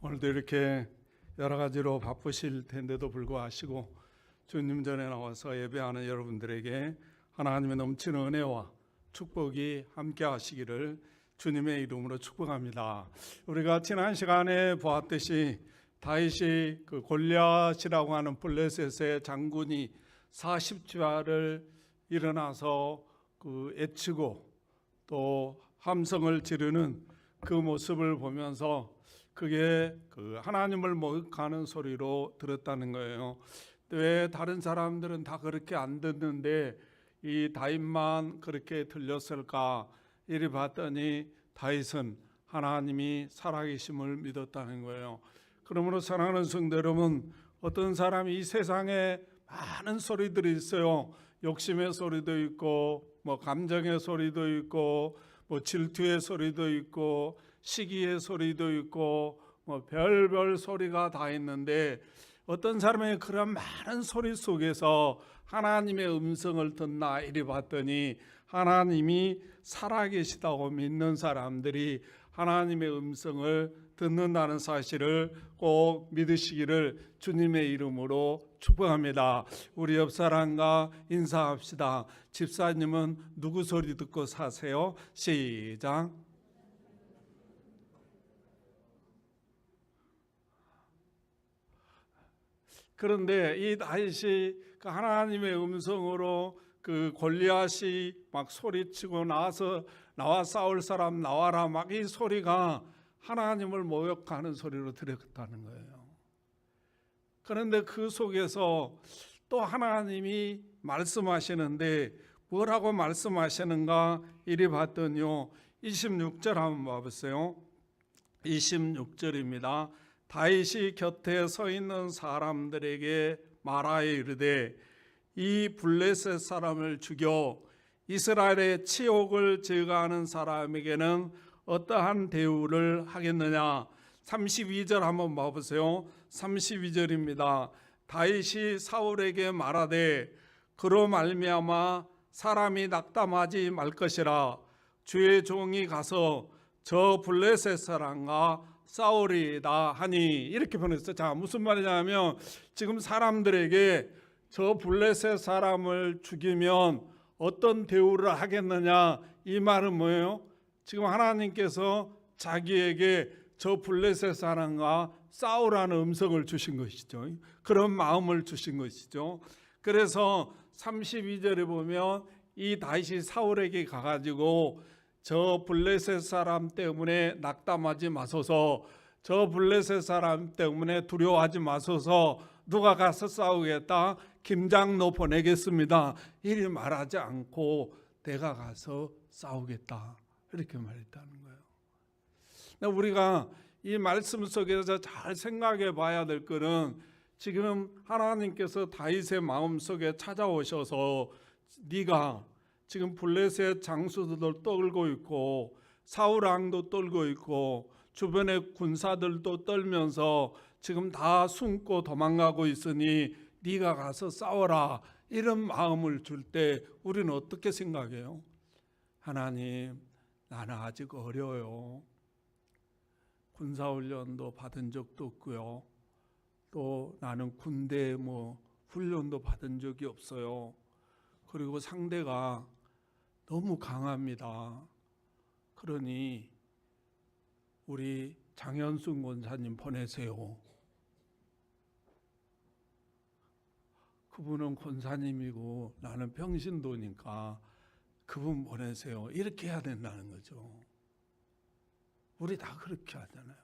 오늘도 이렇게 여러 가지로 바쁘실 텐데도 불구하고 주님 전에 나와서 예배하는 여러분들에게 하나님의 넘치는 은혜와 축복이 함께 하시기를 주님의 이름으로 축복합니다. 우리가 지난 시간에 보았듯이 다윗이 그 골리앗이라고 하는 블레셋의 장군이 40주야를 일어나서 애치고 또 함성을 지르는 그 모습을 보면서 그게 하나님을 모욕하는 소리로 들었다는 거예요. 왜 다른 사람들은 다 그렇게 안 듣는데 이 다윗만 그렇게 들렸을까? 이리 봤더니 다윗은 하나님이 살아계심을 믿었다는 거예요. 그러므로 사랑하는 성도 여러분, 어떤 사람이 이 세상에 많은 소리들이 있어요. 욕심의 소리도 있고 감정의 소리도 있고 질투의 소리도 있고 시기의 소리도 있고 별별 소리가 다 있는데 어떤 사람의 그런 많은 소리 속에서 하나님의 음성을 듣나 이리 봤더니 하나님이 살아계시다고 믿는 사람들이 하나님의 음성을 듣는다는 사실을 꼭 믿으시기를 주님의 이름으로 축복합니다. 우리 옆 사람과 인사합시다. 집사님은 누구 소리 듣고 사세요? 시작. 그런데 이 다윗이 하나님의 음성으로 골리앗이 막 소리치고 나와 싸울 사람 나와라 막 이 소리가 하나님을 모욕하는 소리로 들렸다는 거예요. 그런데 그 속에서 또 하나님이 말씀하시는데 뭐라고 말씀하시는가 이리 봤더니요, 26절 한번 봐보세요. 26절입니다. 다윗이 곁에 서 있는 사람들에게 말하여 이르되 이 블레셋 사람을 죽여 이스라엘의 치욕을 제거하는 사람에게는 어떠한 대우를 하겠느냐. 32절 한번 봐보세요. 32절입니다. 다윗이 사울에게 말하되 그로 말미암아 사람이 낙담하지 말 것이라. 주의 종이 가서 저 블레셋 사람과 싸우리이다 하니. 이렇게 보냈어요. 자, 무슨 말이냐면 지금 사람들에게 저 블레셋 사람을 죽이면 어떤 대우를 하겠느냐, 이 말은 뭐예요? 지금 하나님께서 자기에게 저 블레셋 사람과 싸우라는 음성을 주신 것이죠. 그런 마음을 주신 것이죠. 그래서 32절에 보면 이 다윗이 사울에게 가가지고 저 블레셋 사람 때문에 낙담하지 마소서, 저 블레셋 사람 때문에 두려워하지 마소서, 누가 가서 싸우겠다? 김장로 보내겠습니다. 이리 말하지 않고 내가 가서 싸우겠다, 이렇게 말했다는 거예요. 우리가 이 말씀 속에서 잘 생각해 봐야 될 것은 지금 하나님께서 다윗의 마음속에 찾아오셔서 네가 지금 블레셋 장수들도 떨고 있고 사울 왕도 떨고 있고 주변의 군사들도 떨면서 지금 다 숨고 도망가고 있으니 네가 가서 싸워라, 이런 마음을 줄 때 우리는 어떻게 생각해요? 하나님, 나는 아직 어려요. 군사훈련도 받은 적도 없고요. 또 나는 군대 훈련도 받은 적이 없어요. 그리고 상대가 너무 강합니다. 그러니 우리 장현순 권사님 보내세요. 그분은 권사님이고 나는 평신도니까 그분 보내세요. 이렇게 해야 된다는 거죠. 우리 다 그렇게 하잖아요.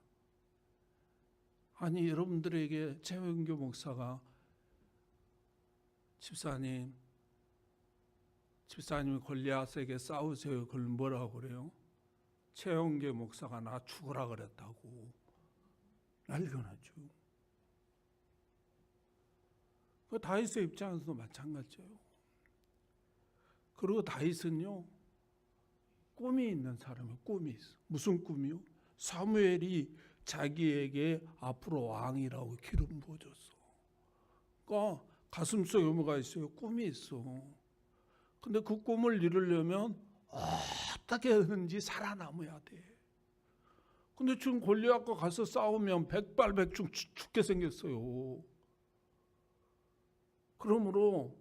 아니, 여러분들에게 최영교 목사가 집사님이 골리앗에게 싸우세요. 그걸 뭐라고 그래요? 최영교 목사가 나 죽으라 그랬다고 난리가 나죠. 그 다윗의 입장에서도 마찬가지예요. 그리고 다윗은요, 꿈이 있는 사람이에요. 꿈이 있어. 무슨 꿈이요? 사무엘이 자기에게 앞으로 왕이라고 기름 부어줬어. 그러니까 가슴속에 뭐가 있어요? 꿈이 있어. 근데 그 꿈을 이루려면 어떻게 하든지 살아남아야 돼. 근데 지금 골리앗과 가서 싸우면 백발백중 죽게 생겼어요. 그러므로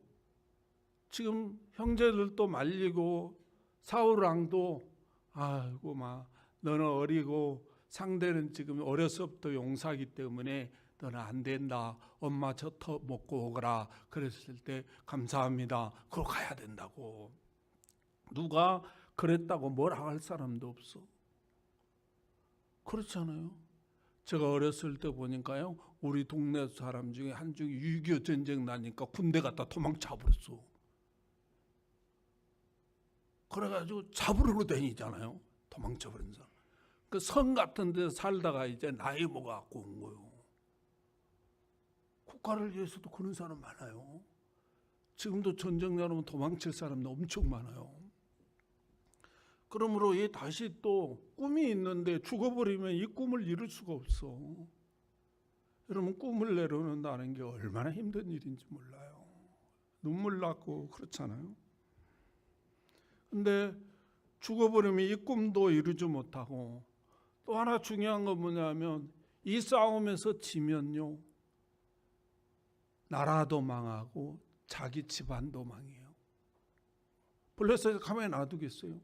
지금 형제들도 말리고 사울 왕도 아이고 막 너는 어리고 상대는 지금 어려서부터 용사기 때문에 너는 안 된다. 엄마 젖터 먹고 오거라. 그랬을 때 감사합니다. 그러고 가야 된다고. 누가 그랬다고 뭐라 할 사람도 없어. 그렇잖아요. 제가 어렸을 때 보니까요, 우리 동네 사람 중에 한 중이 6.25 전쟁 나니까 군대 갔다 도망쳐 버렸어. 그래가지고 잡으러 다니잖아요. 도망쳐 버린 사람. 그 성 같은 데 살다가 이제 나이 먹어갖고 온 거예요. 국가를 위해서도 그런 사람 많아요. 지금도 전쟁 나면 도망칠 사람도 엄청 많아요. 그러므로 이 다시 또 꿈이 있는데 죽어버리면 이 꿈을 이룰 수가 없어. 여러분, 꿈을 내려놓는다는 게 얼마나 힘든 일인지 몰라요. 눈물 나고 그렇잖아요. 근데 죽어버리면 이 꿈도 이루지 못하고, 또 하나 중요한 건 뭐냐면 이 싸움에서 지면요, 나라도 망하고 자기 집안도 망해요. 블레셋을 가만히 놔두겠어요?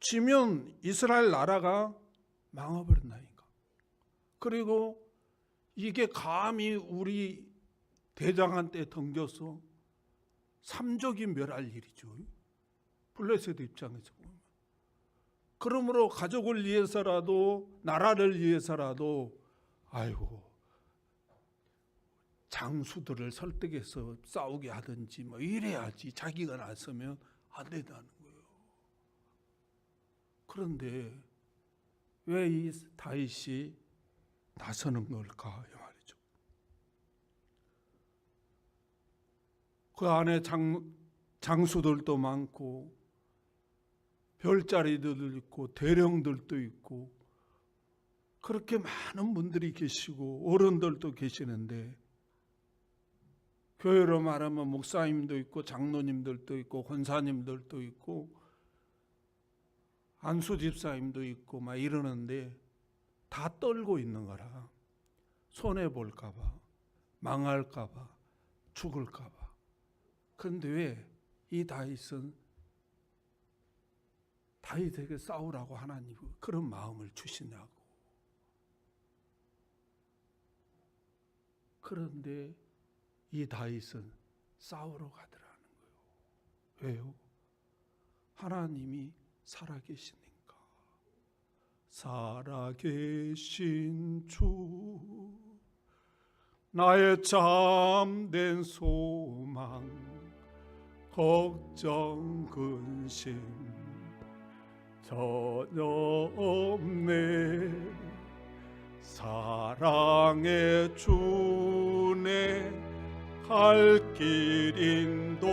지면 이스라엘 나라가 망해버린다니까. 그리고 이게 감히 우리 대장한테 덤겨서 삼족이 멸할 일이죠. 블레셋 입장에서 보면. 그러므로 가족을 위해서라도 나라를 위해서라도 아이고 장수들을 설득해서 싸우게 하든지 뭐 이래야지 자기가 나서면 안 된다는 거예요. 그런데 왜 이 다윗이 나서는 걸까 이 말이죠. 그 안에 장수들도 많고 별자리들도 있고 대령들도 있고 그렇게 많은 분들이 계시고 어른들도 계시는데, 교회로 말하면 목사님도 있고 장로님들도 있고 권사님들도 있고 안수 집사님도 있고 막 이러는데 다 떨고 있는 거라. 손해 볼까 봐, 망할까 봐, 죽을까 봐. 그런데 왜 이 다윗에게 싸우라고 하나님이 그런 마음을 주시냐고. 그런데 이 다윗은 싸우러 가더라는 거예요. 왜요? 하나님이 살아계시니까. 살아계신 주 나의 참된 소망, 걱정 근심 전혀 없네. 사랑의 주네 갈 길 인도하니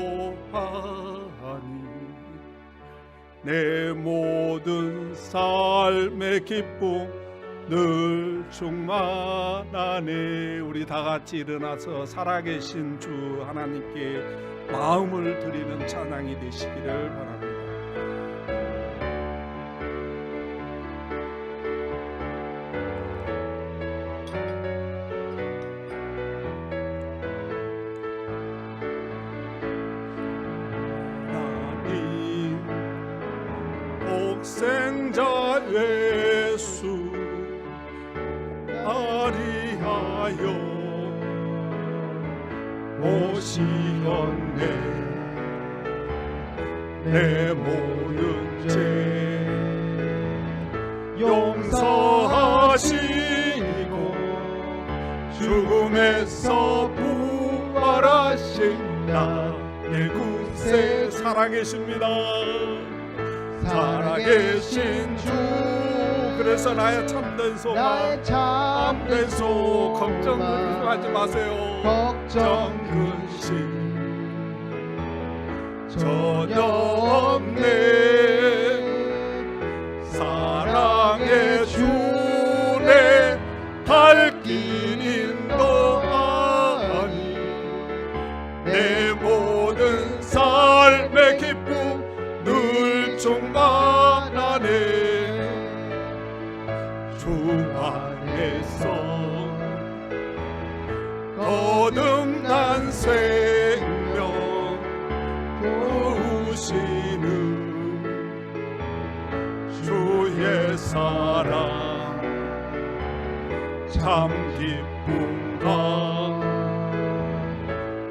내 모든 삶의 기쁨 늘 충만하네. 우리 다 같이 일어나서 살아계신 주 하나님께 마음을 드리는 찬양이 되시기를 바랍니다. 독생자 예수 아리하여 오시었네. 내 모든 죄 용서하시고 죽음에서 부활하신 나의 구세 살아계십니다. 살아계신 주, 그래서 나의 참된 소망, 참된 소 걱정 하지 마세요. 걱정 근심 전혀 없네. 사랑의 주내 갈 길 인도하니 내 모든 삶의 기쁨 늘 충만하네. 안에서 거듭난 생명 부으시는 주의 사랑 참 기쁨과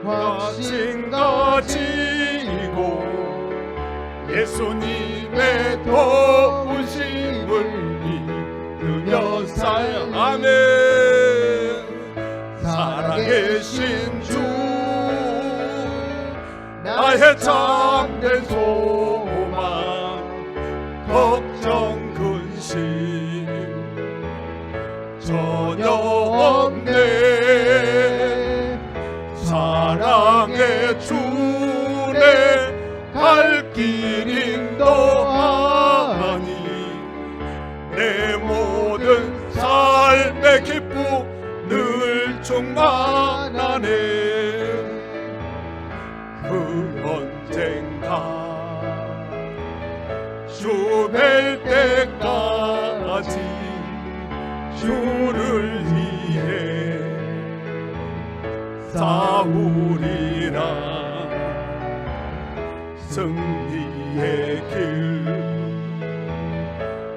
확신 가지고 예수님의 도우심을 믿으며 아멘. 살아계신 주 나의 참된 소망 걱정 근심 전혀 없네. 사랑의 주내 갈 길 인도하니 내 모든 삶의 기쁨 늘 충만하네. 그 언젠가 주 뵐 때까지 주를 위해 싸우리라. 승리의 길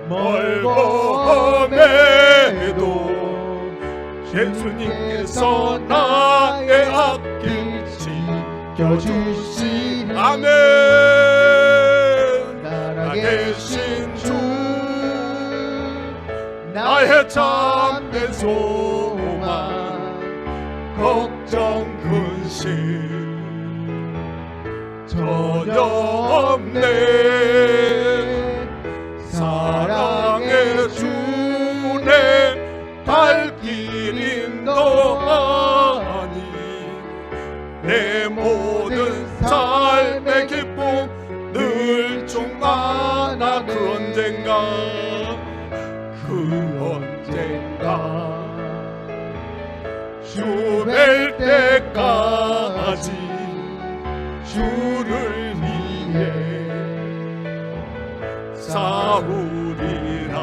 멀고 험해도 예수님께서 나의 앞길 지켜주시니 아멘. 살아계신 주 나의 참된 소망 걱정 근심 전혀 없네. 사랑의 주내 갈 길 인도하니 내 모든 삶의 기쁨 늘 충만하. 그 언젠가 주 뵐 때까지 주를 위해 싸우리라.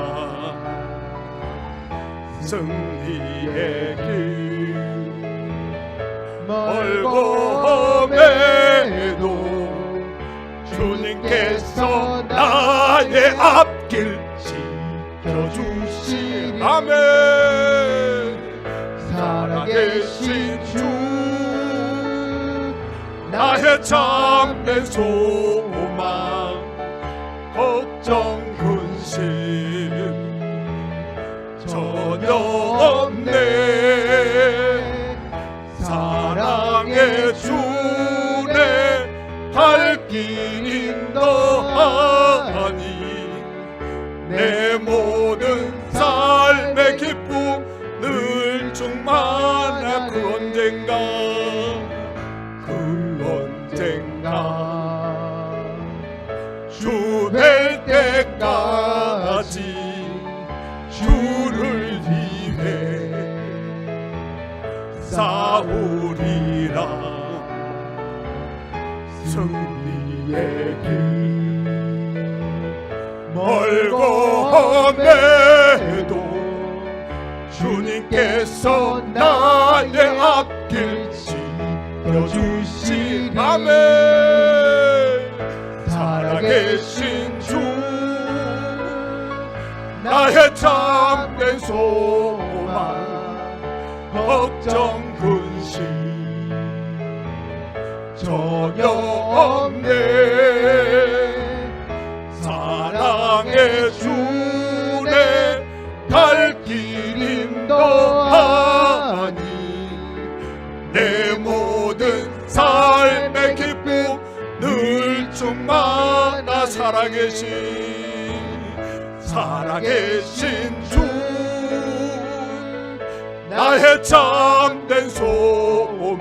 승리의 길 멀고 험해도 주님께서 나의 앞길 지켜주시니 아멘. 살아계신 주 나의 참된 소망 걱정 근심 전혀 없네. 사랑의 주내 갈 길 인도하니 내 모든 삶의 기쁨 늘 충만하. 그 언젠가 주 뵐 때까지 주를 위해 싸우리라. 승리의 길 멀고 험해도 주님께서 나의 앞길 지켜주시니 아멘. 살아계신 주 나의 참된 소망 걱정 근심 전혀 없네. 사랑의 주내 갈 길 인도하니 내 모든 삶의 기쁨 늘 충만하. 살아계신 주 나의 참된 소망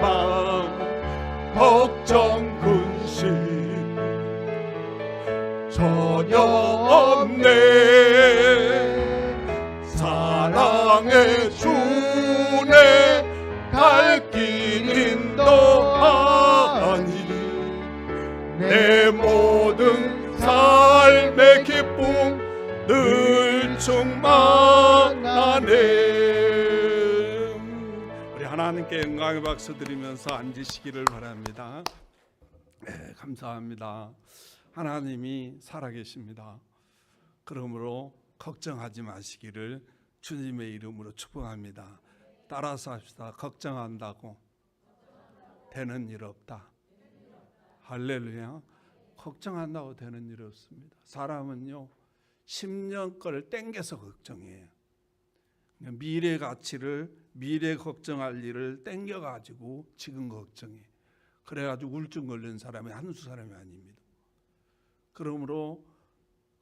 걱정 근심 전혀 없네. 사랑의 주내 갈 길 인도하니 내 모든 삶의 기쁨 늘 충만하네. 우리 하나님께 영광의 박수 드리면서 앉으시기를 바랍니다. 네, 감사합니다. 하나님이 살아계십니다. 그러므로 걱정하지 마시기를 주님의 이름으로 축복합니다. 따라서 합시다. 걱정한다고 되는 일 없다. 할렐루야. 걱정한다고 되는 일 없습니다. 사람은요 10년 거를 땡겨서 걱정해요. 미래 가치를, 미래 걱정할 일을 땡겨가지고 지금 걱정해. 그래가지고 우울증 걸린 사람이 한두 사람이 아닙니다. 그러므로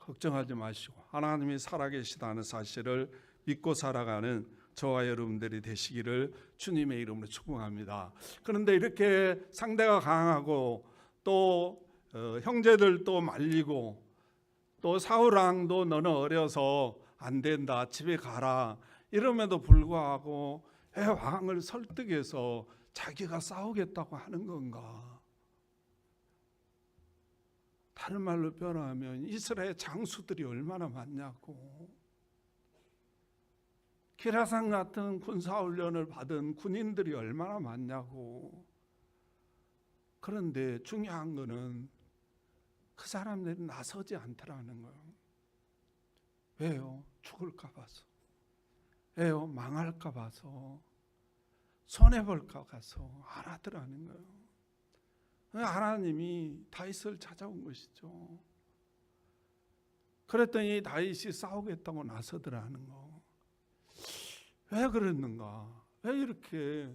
걱정하지 마시고 하나님이 살아계시다는 사실을 믿고 살아가는 저와 여러분들이 되시기를 주님의 이름으로 축복합니다. 그런데 이렇게 상대가 강하고 또 형제들도 말리고 또 사울왕도 너는 어려서 안 된다, 집에 가라 이럼에도 불구하고 왜 왕을 설득해서 자기가 싸우겠다고 하는 건가? 다른 말로 표현하면 이스라엘 장수들이 얼마나 많냐고. 기라상 같은 군사훈련을 받은 군인들이 얼마나 많냐고. 그런데 중요한 거는 그 사람들이 나서지 않더라는 거예요. 왜요? 죽을까 봐서. 왜요? 망할까 봐서. 손해볼까 봐서 안 하더라는 거예요. 하나님이 다윗을 찾아온 것이죠. 그랬더니 다윗이 싸우겠다고 나서더라는 거. 왜 그랬는가? 왜 이렇게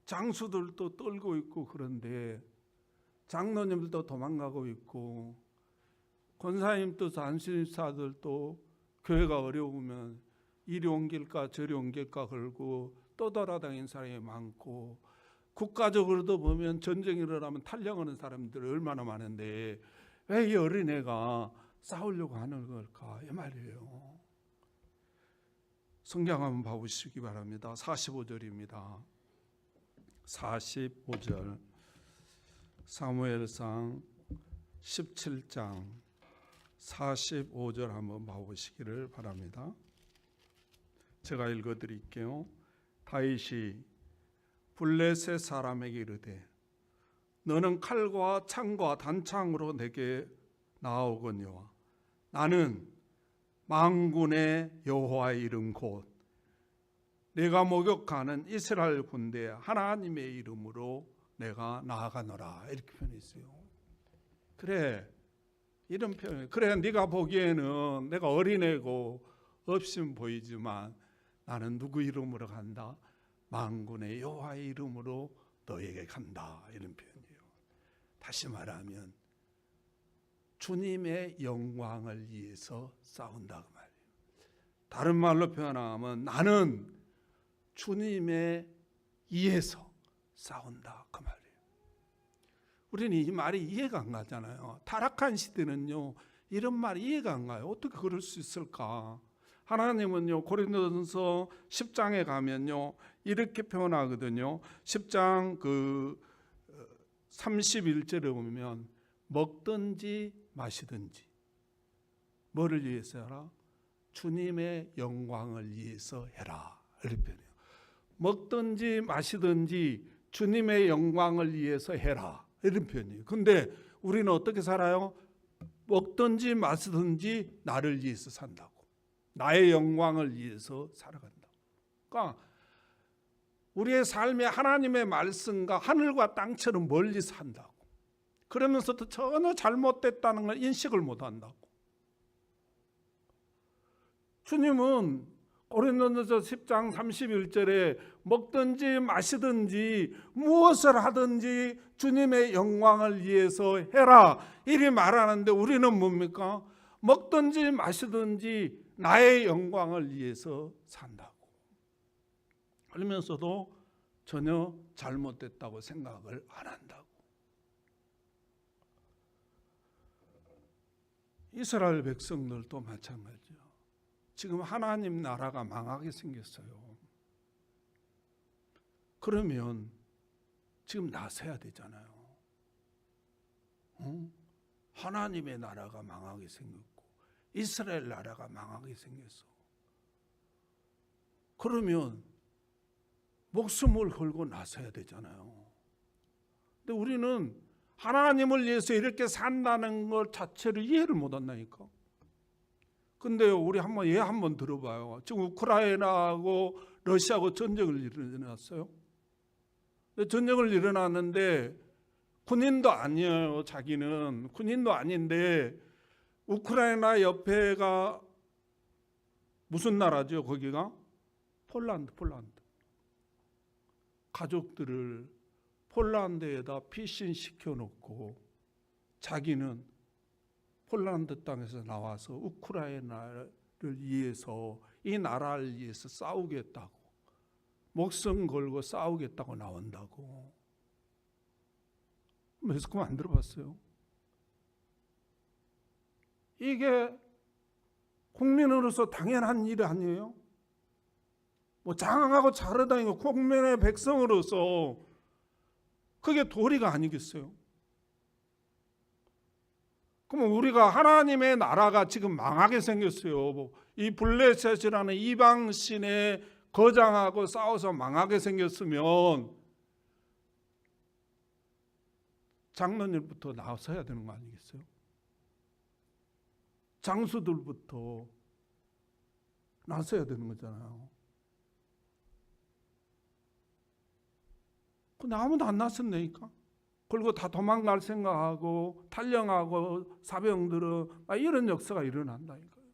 장수들도 떨고 있고 그런데 장로님들도 도망가고 있고 권사님도 단신사들도 교회가 어려우면 이리 옮길까 저리 옮길까 걸고 떠돌아다니는 사람이 많고 국가적으로도 보면 전쟁이 일어나면 탈영하는 사람들이 얼마나 많은데 왜 이 어린애가 싸우려고 하는 걸까? 이 말이에요. 성경 한번 봐보시기 바랍니다. 45절입니다. 45절 사무엘상 17장 45절 한번 봐보시기를 바랍니다. 제가 읽어드릴게요. 다윗이 블레셋 사람에게 이르되 너는 칼과 창과 단창으로 내게 나아오거니와 나는 만군의 여호와의 이름 곧 내가 목욕하는 이스라엘 군대 하나님의 이름으로 내가 나아가노라 이렇게 표현했어요. 그래 이런 표현. 그래 네가 보기에는 내가 어린애고 없음 보이지만 나는 누구 이름으로 간다? 만군의 여호와의 이름으로 너에게 간다 이런 표현이에요. 다시 말하면 주님의 영광을 위해서 싸운다 그 말이에요. 다른 말로 표현하면 나는 주님의 위해서 싸운다 그 말이에요. 우리는 이 말이 이해가 안 가잖아요. 타락한 시대는요 이런 말이 이해가 안 가요. 어떻게 그럴 수 있을까? 하나님은요 고린도전서 10장에 가면요 이렇게 표현하거든요. 10장 그 31절에 보면 먹든지 마시든지 뭐를 위해서 해라? 주님의 영광을 위해서 해라 이렇게 표현해요. 먹든지 마시든지 주님의 영광을 위해서 해라 이런 표현이에요. 근데 우리는 어떻게 살아요? 먹든지 마시든지 나를 위해서 산다고. 나의 영광을 위해서 살아간다. 그러니까 우리의 삶에 하나님의 말씀과 하늘과 땅처럼 멀리 산다고. 그러면서도 전혀 잘못됐다는 걸 인식을 못한다고. 주님은 고린도전서 10장 31절에 먹든지 마시든지 무엇을 하든지 주님의 영광을 위해서 해라 이리 말하는데 우리는 뭡니까? 먹든지 마시든지 나의 영광을 위해서 산다고. 그러면서도 전혀 잘못됐다고 생각을 안 한다고. 이스라엘 백성들도 마찬가지죠. 지금 하나님 나라가 망하게 생겼어요. 그러면 지금 나서야 되잖아요. 하나님의 나라가 망하게 생겼고 이스라엘 나라가 망하게 생겼어. 그러면 목숨을 걸고 나서야 되잖아요. 근데 우리는 하나님을 위해서 이렇게 산다는 것 자체를 이해를 못 한다니까. 근데 우리 한번 들어봐요. 지금 우크라이나하고 러시아하고 전쟁을 일어났어요. 전쟁을 일어났는데 군인도 아니에요. 자기는 군인도 아닌데 우크라이나 옆에가 무슨 나라죠? 거기가 폴란드. 가족들을 폴란드에다 피신시켜 놓고 자기는 폴란드 땅에서 나와서 우크라이나를 위해서, 이 나라를 위해서 싸우겠다고, 목숨 걸고 싸우겠다고 나온다고. 매스컴 안 들어봤어요? 이게 국민으로서 당연한 일 아니에요? 뭐 장하고 자르다니고 국민의 백성으로서 그게 도리가 아니겠어요? 그럼 우리가 하나님의 나라가 지금 망하게 생겼어요. 이 블레셋이라는 이방신의 거장하고 싸워서 망하게 생겼으면 장로님부터 나서야 되는 거 아니겠어요? 장수들부터 나서야 되는 거잖아요. 근데 아무도 안 나섰네니까. 그리고 다 도망갈 생각하고 탈영하고 사병들은 이런 역사가 일어난다니까요.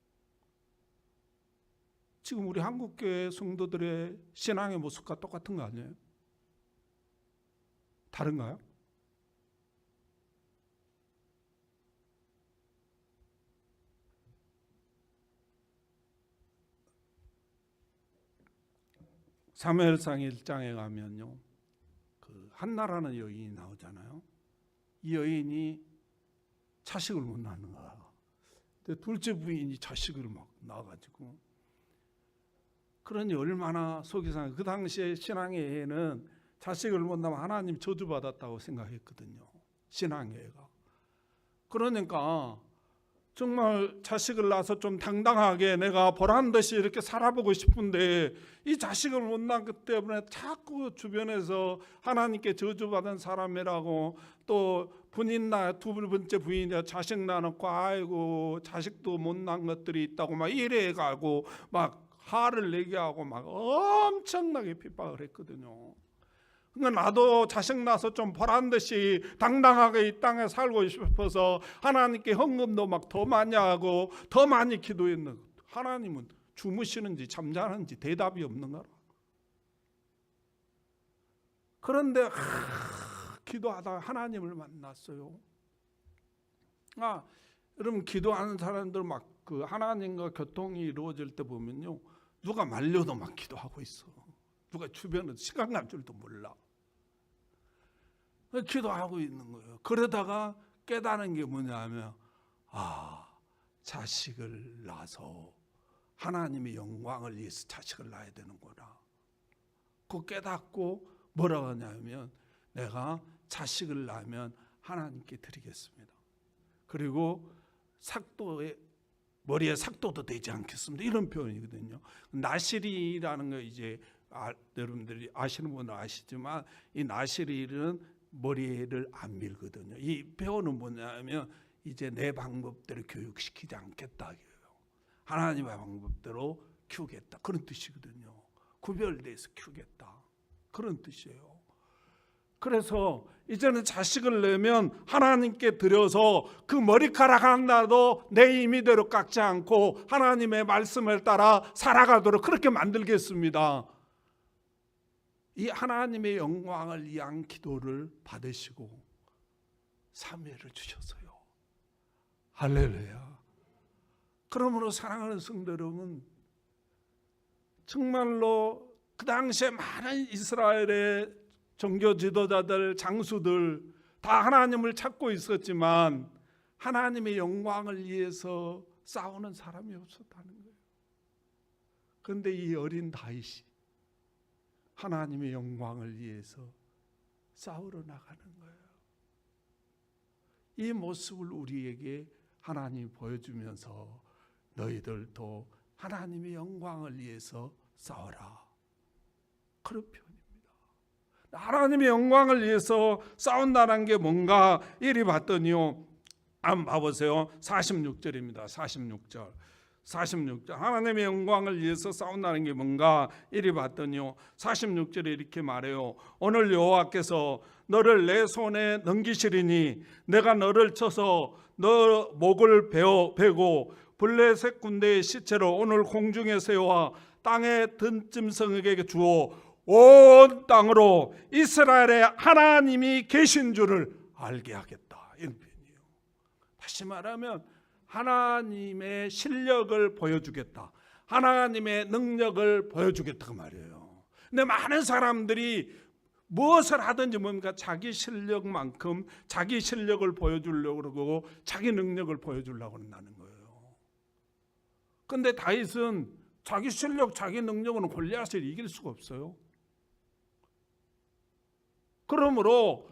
지금 우리 한국교회 성도들의 신앙의 모습과 똑같은 거 아니에요? 다른가요? 사무엘상 1장에 가면요, 그 한나라는 여인이 나오잖아요. 이 여인이 자식을 못 낳는 거야. 근데 둘째 부인이 자식을 막 낳아가지고, 그러니 얼마나 속이 상해. 그 당시에 신앙회에는 자식을 못 낳으면 하나님 저주받았다고 생각했거든요. 신앙회가. 그러니까 정말 자식을 낳아서 좀 당당하게 내가 보란듯이 이렇게 살아보고 싶은데 이 자식을 못 낳기 때문에 자꾸 주변에서 하나님께 저주받은 사람이라고, 또 부인 두 번째 부인이 자식 낳아놓고 아이고 자식도 못 낳은 것들이 있다고 막 이래가고 막 화를 내게 하고 막 엄청나게 핍박을 했거든요. 그러니까 나도 자식 낳아서 좀 보란듯이 당당하게 이 땅에 살고 싶어서 하나님께 헌금도 막 더 많이 하고 더 많이 기도했는데 하나님은 주무시는지 잠자는지 대답이 없는 거라. 그런데 기도하다가 하나님을 만났어요. 여러분, 기도하는 사람들 막 그 하나님과 교통이 이루어질 때 보면요, 누가 말려도 막 기도하고 있어. 누가 주변에 시간 갈 줄도 몰라. 기도하고 있는 거예요. 그러다가 깨달은 게 뭐냐면, 자식을 낳아서 하나님의 영광을 위해서 자식을 낳아야 되는구나. 그거 깨닫고 뭐라고 하냐면, 내가 자식을 낳으면 하나님께 드리겠습니다. 그리고 머리에 삭도도 되지 않겠습니다. 이런 표현이거든요. 나실이라는 거 이제 여러분들이 아시는 분은 아시지만, 이 나실이는 머리를 안 밀거든요. 이 표현은 뭐냐면 이제 내 방법대로 교육시키지 않겠다. 하나님의 방법대로 키우겠다. 그런 뜻이거든요. 구별돼서 키우겠다. 그런 뜻이에요. 그래서 이제는 자식을 내면 하나님께 드려서 그 머리카락 하나도 내 임의대로 깎지 않고 하나님의 말씀을 따라 살아가도록 그렇게 만들겠습니다. 이 하나님의 영광을 위한 기도를 받으시고 사무엘을 주셨어요. 할렐루야. 그러므로 사랑하는 성도 여러분, 정말로 그 당시에 많은 이스라엘의 종교 지도자들, 장수들 다 하나님을 찾고 있었지만 하나님의 영광을 위해서 싸우는 사람이 없었다는 거예요. 그런데 이 어린 다윗이 하나님의 영광을 위해서 싸우러 나가는 거예요. 이 모습을 우리에게 하나님이 보여주면서 너희들도 하나님의 영광을 위해서 싸워라. 그런 표현입니다. 하나님의 영광을 위해서 싸운다는 게 뭔가 이리 봤더니요. 한번 봐보세요. 46절입니다. 46절. 하나님의 영광을 위해서 싸운다는 게 뭔가 이리 봤더니요. 46절에 이렇게 말해요. 오늘 여호와께서 너를 내 손에 넘기시리니 내가 너를 쳐서 너 목을 베고 블레셋 군대의 시체로 오늘 공중에 세워 땅의 든짐승에게 주어 온 땅으로 이스라엘의 하나님이 계신 줄을 알게 하겠다. 이런 표현이에요. 다시 말하면 하나님의 실력을 보여주겠다. 하나님의 능력을 보여주겠다 그 말이에요. 근데 많은 사람들이 무엇을 하든지 뭡니까? 자기 실력만큼 자기 실력을 보여주려고 그러고 자기 능력을 보여주려고 한다는 거예요. 근데 다윗은 자기 실력, 자기 능력으로는 골리앗을 이길 수가 없어요. 그러므로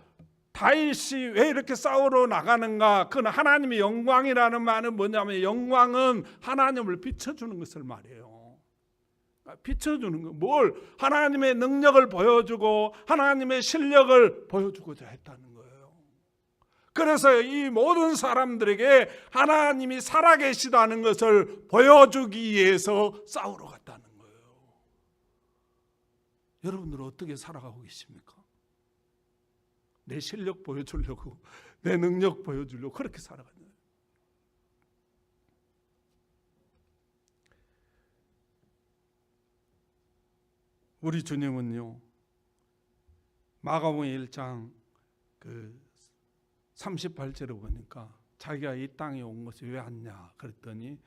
다윗이 왜 이렇게 싸우러 나가는가? 그건 하나님의 영광이라는 말은 뭐냐면 영광은 하나님을 비춰주는 것을 말해요. 비춰주는 거. 뭘? 하나님의 능력을 보여주고 하나님의 실력을 보여주고자 했다는 거예요. 그래서 이 모든 사람들에게 하나님이 살아계시다는 것을 보여주기 위해서 싸우러 갔다는 거예요. 여러분들은 어떻게 살아가고 계십니까? 내 실력 보여주려고, 내 능력 보여주려고 그렇게 살아가는 거예요. 우리 주님은요, 마가복음 1장 38절에 보니까 자기가 이 땅에 온 것이 왜 왔냐 그랬더니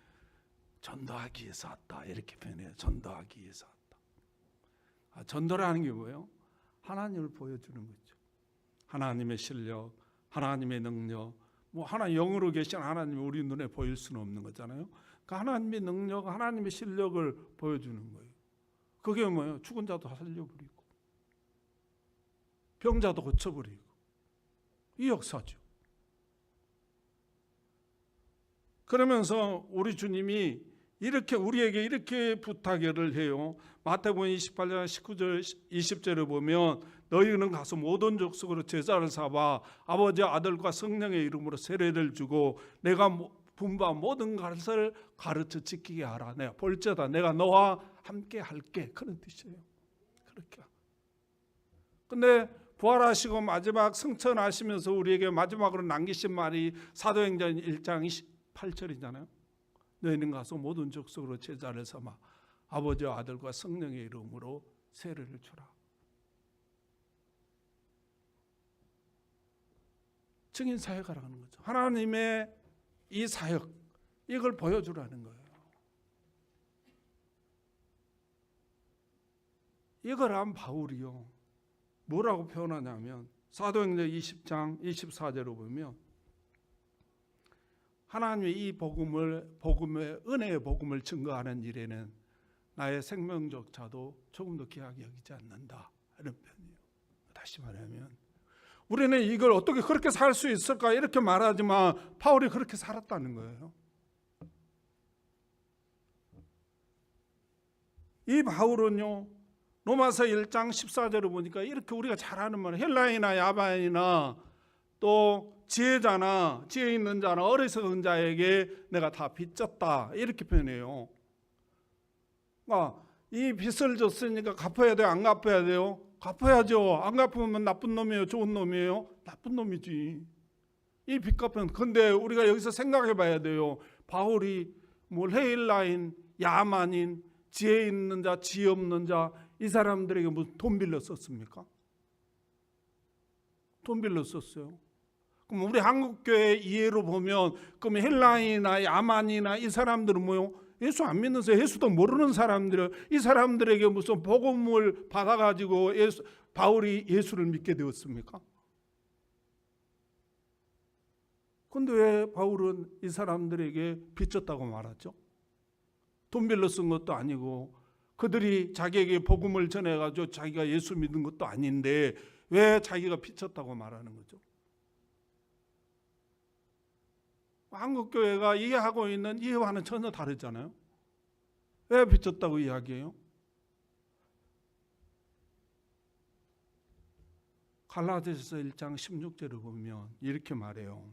전도하기 위해서 왔다 이렇게 표현해요. 전도하기 위해서 왔다. 전도라는 게 뭐예요? 하나님을 보여주는 거죠. 하나님의 실력, 하나님의 능력, 하나님 영으로 계신 하나님이 우리 눈에 보일 수는 없는 거잖아요. 그러니까 하나님의 능력, 하나님의 실력을 보여주는 거예요. 그게 뭐예요? 죽은 자도 살려버리고 병자도 고쳐버리고 이 역사죠. 그러면서 우리 주님이 이렇게 우리에게 이렇게 부탁을 해요. 마태복음 28장 19절 20절에 보면 너희는 가서 모든 족속으로 제자를 삼아 아버지 아들과 성령의 이름으로 세례를 주고 내가 분부한 모든 것을 가르쳐 지키게 하라. 내가 볼지어다 내가 너와 함께 할게. 그런 뜻이에요. 그렇게. 근데 부활하시고 마지막 승천하시면서 우리에게 마지막으로 남기신 말이 사도행전 1장 28절이잖아요. 너희는 가서 모든 족속으로 제자를 삼아 아버지와 아들과 성령의 이름으로 세례를 주라. 증인 사역하라는 거죠. 하나님의 이 사역, 이걸 보여주라는 거예요. 이걸 한 바울이요, 뭐라고 표현하냐면 사도행전 20장 24절로 보면 하나님의 이 복음의 은혜의 복음을 증거하는 일에는 나의 생명조차도 조금도 귀하게 여기지 않는다. 이런 표현이에요. 다시 말하면 우리는 이걸 어떻게 그렇게 살 수 있을까 이렇게 말하지만 바울이 그렇게 살았다는 거예요. 이 바울은요, 로마서 1장 14절을 보니까 이렇게 우리가 잘 아는 말, 헬라인이나 야바인이나 또 지혜자나 지혜 있는 자나 어리석은 자에게 내가 다 빚졌다 이렇게 표현해요. 이 빚을 졌으니까 갚아야 돼요? 안 갚아야 돼요? 갚아야죠. 안 갚으면 나쁜 놈이에요? 좋은 놈이에요? 나쁜 놈이지. 이 빚 갚으면. 근데 우리가 여기서 생각해 봐야 돼요. 바울이 헬라인, 야만인, 지혜 있는 자, 지혜 없는 자, 이 사람들에게 무슨 돈 빌려 썼습니까? 돈 빌려 썼어요. 그럼 우리 한국교회 이해로 보면 그럼 헬라인이나 야만이나 이 사람들은 뭐요? 예수 안 믿는서 예수도 모르는 사람들은 이 사람들에게 무슨 복음을 받아가지고 바울이 예수를 믿게 되었습니까? 그런데 왜 바울은 이 사람들에게 빚졌다고 말하죠? 돈 빌려 쓴 것도 아니고 그들이 자기에게 복음을 전해가지고 자기가 예수 믿는 것도 아닌데 왜 자기가 빚졌다고 말하는 거죠? 한국교회가 이해하고 있는 이해와는 전혀 다르잖아요. 왜 빚졌다고 이야기해요? 갈라디아서 1장 16절을 보면 이렇게 말해요.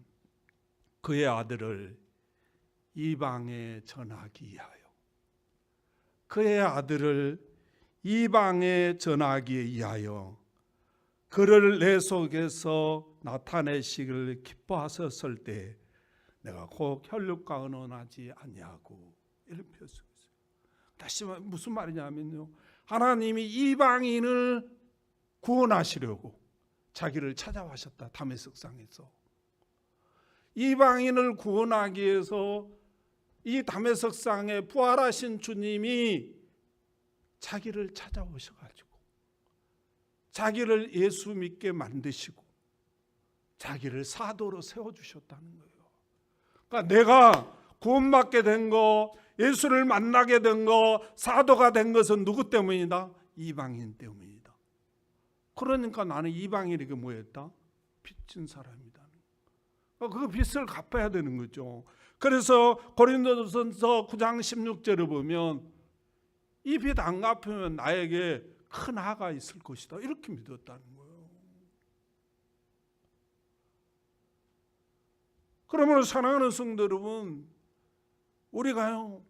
그의 아들을 이방에 전하기 위하여, 그의 아들을 이방에 전하기 위하여 그를 내 속에서 나타내시기를 기뻐하셨을 때 내가 곧 혈육과 의논하지 아니하고, 이런 표현을 써요. 다시 무슨 말이냐면요, 하나님이 이방인을 구원하시려고 자기를 찾아와셨다. 다메섹상에서 이방인을 구원하기 위해서 이 다메섹상에 부활하신 주님이 자기를 찾아오셔가지고 자기를 예수 믿게 만드시고 자기를 사도로 세워주셨다는 거예요. 그러니까 내가 구원받게 된 거, 예수를 만나게 된 거, 사도가 된 것은 누구 때문이다? 이방인 때문이다. 그러니까 나는 이방인에게 뭐였다? 빚진 사람이다. 그 빚을 갚아야 되는 거죠. 그래서 고린도전서 9장 16절을 보면 이 빚 안 갚으면 나에게 큰 화가 있을 것이다, 이렇게 믿었다는 거예요. 그러므로 사랑하는 성도 여러분, 우리가요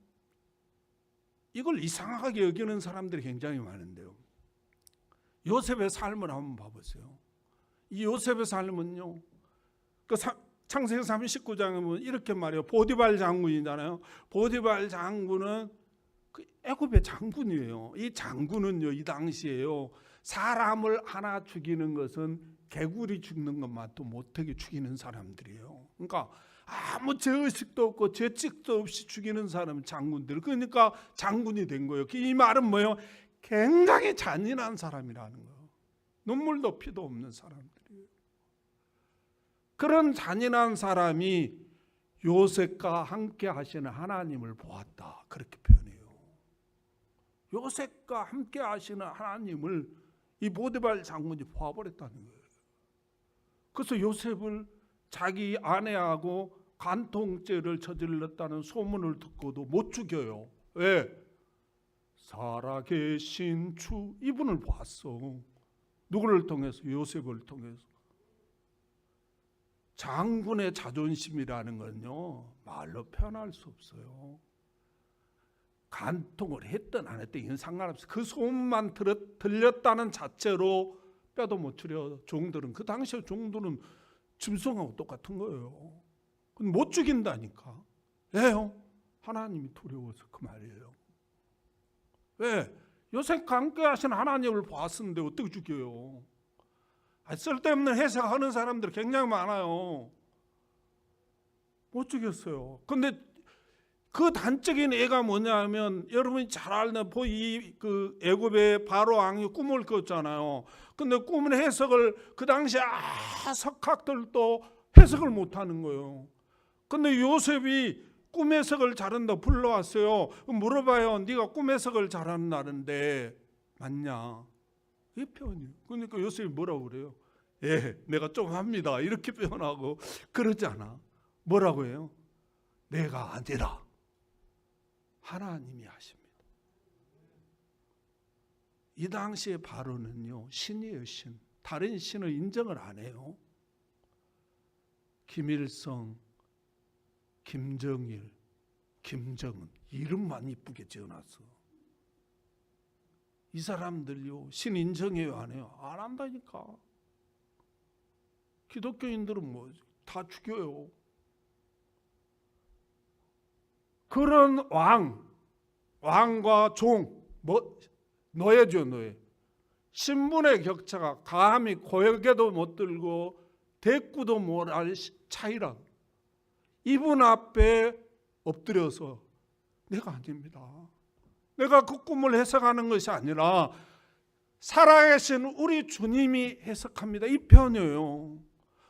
이걸 이상하게 여기는 사람들이 굉장히 많은데요, 요셉의 삶을 한번 봐보세요. 이 요셉의 삶은요, 그 창세기 39장에 보면 이렇게 말해요. 보디발 장군이잖아요. 보디발 장군은 그 애굽의 장군이에요. 이 장군은요, 이 당시에요, 사람을 하나 죽이는 것은 개구리 죽는 것만도 못하게 죽이는 사람들이에요. 그러니까 아무 죄의식도 없고 죄책도 없이 죽이는 사람은 장군들. 그러니까 장군이 된 거예요. 이 말은 뭐예요? 굉장히 잔인한 사람이라는 거예요. 눈물도 피도 없는 사람들이에요. 그런 잔인한 사람이 요셉과 함께 하시는 하나님을 보았다, 그렇게 표현해요. 요셉과 함께 하시는 하나님을 이 보디발 장군이 보아버렸다는 거예요. 그래서 요셉을 자기 아내하고 간통죄를 저질렀다는 소문을 듣고도 못 죽여요. 왜? 살아계신 주, 이분을 봤어. 누구를 통해서? 요셉을 통해서. 장군의 자존심이라는 건요, 말로 표현할 수 없어요. 간통을 했든 안 했든 이건 상관없어요. 그 소문만 들렸다는 자체로 뼈도 못 추려. 종들은, 그 당시에 종들은 짐승하고 똑같은 거예요. 못 죽인다니까. 왜요? 하나님이 두려워서 그 말이에요. 왜? 요셉과 함께 하신 하나님을 봤었는데 어떻게 죽여요? 쓸데없는 해석하는 사람들 굉장히 많아요. 못 죽였어요. 근데 그 단적인 예가 뭐냐면, 여러분이 잘 아는 그 애굽의 바로 왕이 꿈을 꿨잖아요. 근데 꿈은 해석을 그 당시에 석학들도 해석을 못 하는 거예요. 근데 요셉이 꿈 해석을 잘한다고 불러왔어요. 물어봐요. 네가 꿈 해석을 잘한다는데 맞냐? 이 표현이에요. 그러니까 요셉이 뭐라고 그래요? 예, 내가 좀 합니다, 이렇게 표현하고 그러잖아. 뭐라고 해요? 내가 아니라 하나님이 하십니다. 이 당시의 바로는요, 신이에요, 신. 다른 신을 인정을 안 해요. 김일성, 김정일, 김정은, 이름만 이쁘게 지어놨어. 이 사람들요, 신 인정해요, 안 해요? 안 한다니까. 기독교인들은 뭐 다 죽여요. 그런 왕과 종, 노예죠, 노예. 신분의 격차가 감히 고개도 못 들고 대꾸도 못할 차이라. 이분 앞에 엎드려서 내가 아닙니다, 내가 그 꿈을 해석하는 것이 아니라 살아계신 우리 주님이 해석합니다, 이 표현이에요.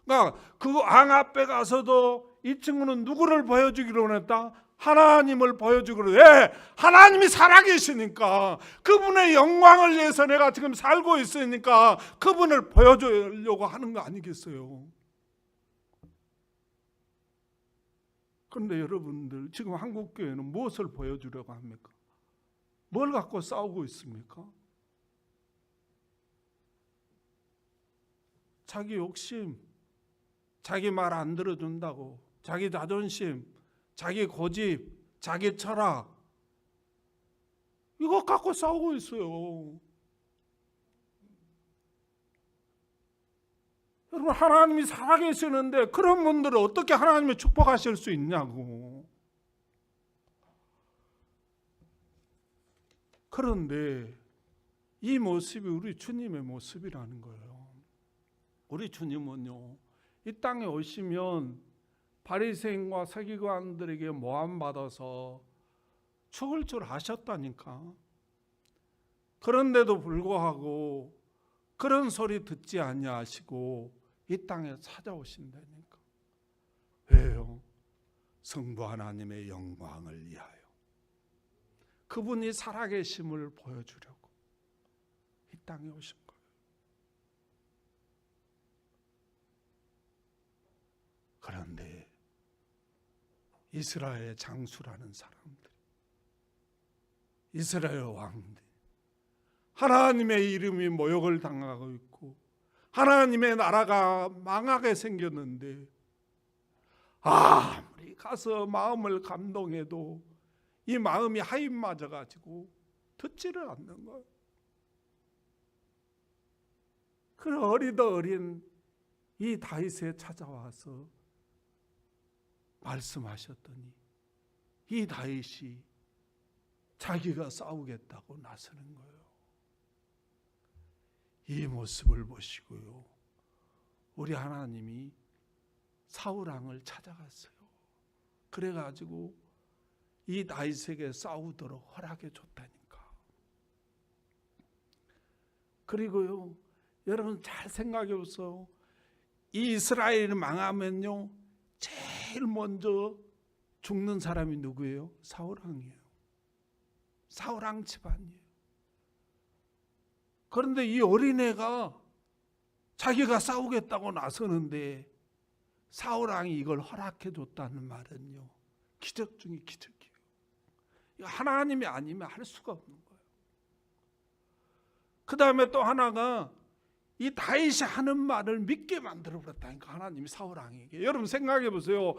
그러니까 그 왕 앞에 가서도 이 친구는 누구를 보여주기로 했다? 하나님을 보여주기로. 왜? 하나님이 살아계시니까, 그분의 영광을 위해서 내가 지금 살고 있으니까 그분을 보여주려고 하는 거 아니겠어요? 그런데 여러분들, 지금 한국교회는 무엇을 보여주려고 합니까? 뭘 갖고 싸우고 있습니까? 자기 욕심, 자기 말 안 들어준다고, 자기 자존심, 자기 고집, 자기 철학, 이거 갖고 싸우고 있어요. 여러분, 하나님이 살아계시는데 그런 분들을 어떻게 하나님이 축복하실 수 있냐고. 그런데 이 모습이 우리 주님의 모습이라는 거예요. 우리 주님은요, 이 땅에 오시면 바리새인과 서기관들에게 모함받아서 죽을 줄 아셨다니까. 그런데도 불구하고 그런 소리 듣지 아니하시고 이 땅에 찾아오신다니까. 왜요? 성부 하나님의 영광을 위하여. 그분이 살아계심을 보여주려고 이 땅에 오신 거예요. 그런데 이스라엘 장수라는 사람들, 이스라엘 왕들, 하나님의 이름이 모욕을 당하고 있고 하나님의 나라가 망하게 생겼는데 아무리 가서 마음을 감동해도 이 마음이 하인 맞아가지고 듣지를 않는 거예요. 그 어리도 어린 이 다윗에 찾아와서 말씀하셨더니 이 다윗이 자기가 싸우겠다고 나서는 거예요. 이 모습을 보시고요, 우리 하나님이 사울 왕을 찾아갔어요. 그래가지고 이 다윗에게 싸우도록 허락해 줬다니까. 그리고요, 여러분 잘 생각해 보세요. 이 이스라엘이 망하면요, 제일 먼저 죽는 사람이 누구예요? 사울 왕이에요. 사울 왕 집안이에요. 그런데 이 어린애가 자기가 싸우겠다고 나서는데 사울 왕이 이걸 허락해 줬다는 말은요, 기적 중에 기적이에요. 하나님이 아니면 할 수가 없는 거예요. 그 다음에 또 하나가 이 다윗이 하는 말을 믿게 만들어 버렸다니까, 하나님이 사울 왕에게. 여러분 생각해 보세요.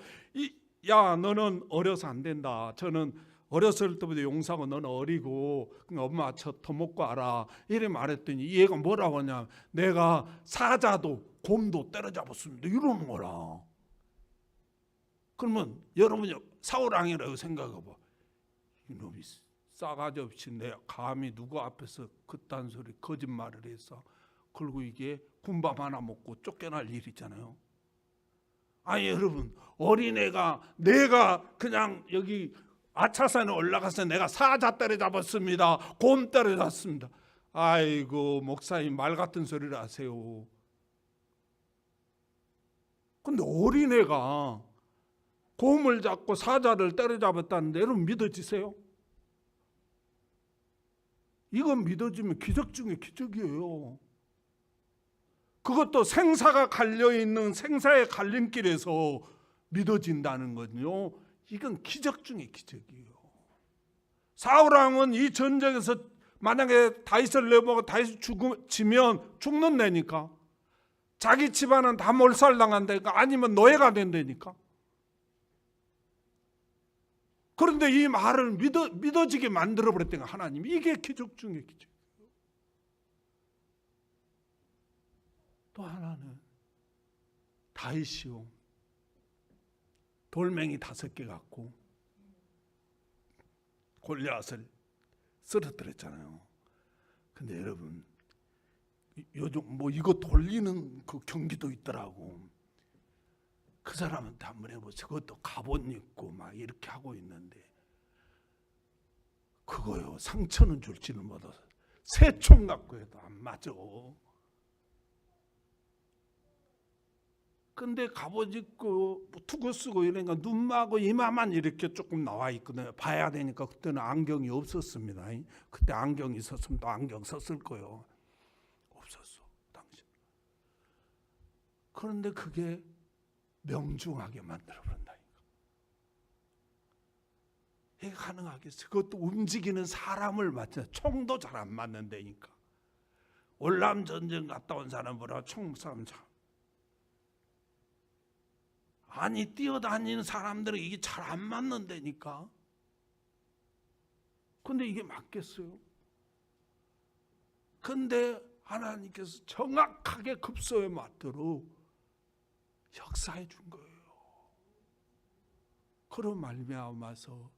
야, 너는 어려서 안 된다. 저는 어렸을 때부터 용사고 너는 어리고 엄마 저 터먹고 알아. 이래 말했더니 얘가 뭐라고 하냐, 내가 사자도 곰도 때려잡았습니다, 이러는 거라. 그러면 여러분이 사울 왕이라고 생각해봐. 이놈이 싸가지 없이 내가 감히 누구 앞에서 그딴 소리 거짓말을 해서, 그리고 이게 군밥 하나 먹고 쫓겨날 일이잖아요. 아니 여러분, 어린애가 내가 그냥 여기 아차산에 올라가서 내가 사자 때려잡았습니다, 곰 때려잡았습니다. 아이고 목사님, 말 같은 소리를 하세요. 근데 어린애가 곰을 잡고 사자를 때려잡았다는데 여러분 믿어지세요? 이건 믿어지면 기적 중에 기적이에요. 그것도 생사가 갈려있는 생사의 갈림길에서 믿어진다는 건요, 이건 기적 중에 기적이에요. 사울 왕은 이 전쟁에서 만약에 다윗을 내보고 다윗이 지면 죽는다니까, 자기 집안은 다 몰살당한다니까, 아니면 노예가 된다니까. 그런데 이 말을 믿어지게 만들어버렸다니까, 하나님이. 이게 기적 중에 기적. 또 하나는 다윗이요, 돌멩이 5개 갖고 골리앗을 쓰러뜨렸잖아요. 근데 여러분, 요즘 뭐 이거 돌리는 그 경기도 있더라고. 그 사람한테 한번 해보세요. 그것도 갑옷 입고 막 이렇게 하고 있는데, 그거요, 상처는 줄지는 못해서 새총 갖고 해도 안 맞아. 근데 갑옷 입고 투구 쓰고 이러니까 눈하고 이마만 이렇게 조금 나와 있거든요. 봐야 되니까. 그때는 안경이 없었습니다. 그때 안경이 있었으면 또 안경 썼을 거예요. 없었어 당신. 그런데 그게 명중하게 만들어버린다니까. 이게 가능하겠어요? 그것도 움직이는 사람을 맞춰. 총도 잘 안 맞는다니까. 월남 전쟁 갔다 온 사람보다 총 참 아니 뛰어다니는 사람들은 이게 잘 안 맞는다니까. 근데 이게 맞겠어요? 근데 하나님께서 정확하게 급소에 맞도록 역사해 준 거예요. 그로 말미암아서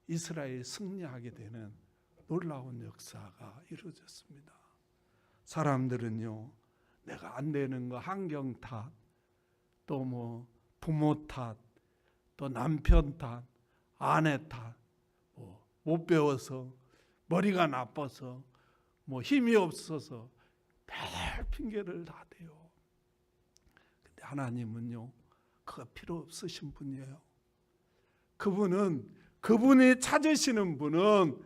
이스라엘이 승리하게 되는 놀라운 역사가 이루어졌습니다. 사람들은요, 내가 안 되는 거 환경 탓, 또 뭐 부모 탓, 또 남편 탓, 아내 탓, 못 배워서, 머리가 나빠서, 힘이 없어서 별 핑계를 다 대요. 근데 하나님은요, 그거 필요 없으신 분이에요. 그분이 찾으시는 분은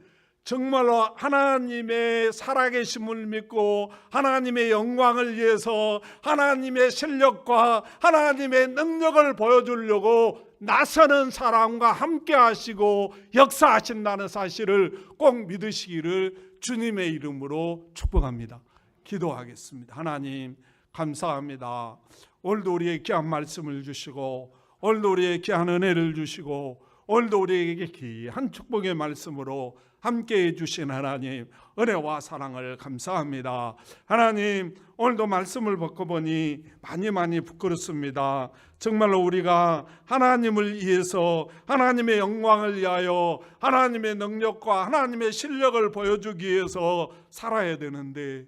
정말로 하나님의 살아계심을 믿고 하나님의 영광을 위해서 하나님의 실력과 하나님의 능력을 보여주려고 나서는 사람과 함께 하시고 역사하신다는 사실을 꼭 믿으시기를 주님의 이름으로 축복합니다. 기도하겠습니다. 하나님 감사합니다. 오늘도 우리에게 귀한 말씀을 주시고 오늘도 우리에게 귀한 은혜를 주시고 오늘도 우리에게 귀한 축복의 말씀으로 함께해 주신 하나님 은혜와 사랑을 감사합니다. 하나님 오늘도 말씀을 듣고 보니 많이 부끄럽습니다. 정말로 우리가 하나님을 위해서 하나님의 영광을 위하여 하나님의 능력과 하나님의 실력을 보여주기 위해서 살아야 되는데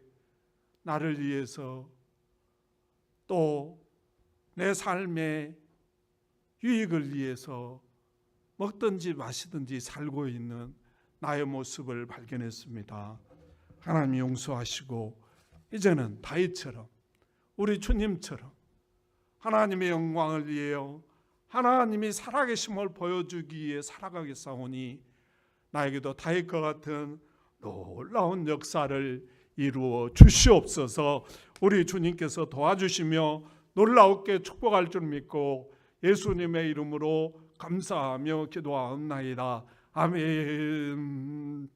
나를 위해서 또 내 삶의 유익을 위해서 먹든지 마시든지 살고 있는 나의 모습을 발견했습니다. 하나님 용서하시고 이제는 다윗처럼 우리 주님처럼 하나님의 영광을 위하여 하나님이 살아계심을 보여주기 위해 살아가겠사오니 나에게도 다윗과 같은 놀라운 역사를 이루어 주시옵소서. 우리 주님께서 도와주시며 놀라웠게 축복할 줄 믿고 예수님의 이름으로 감사하며 기도하옵나이다. 아멘.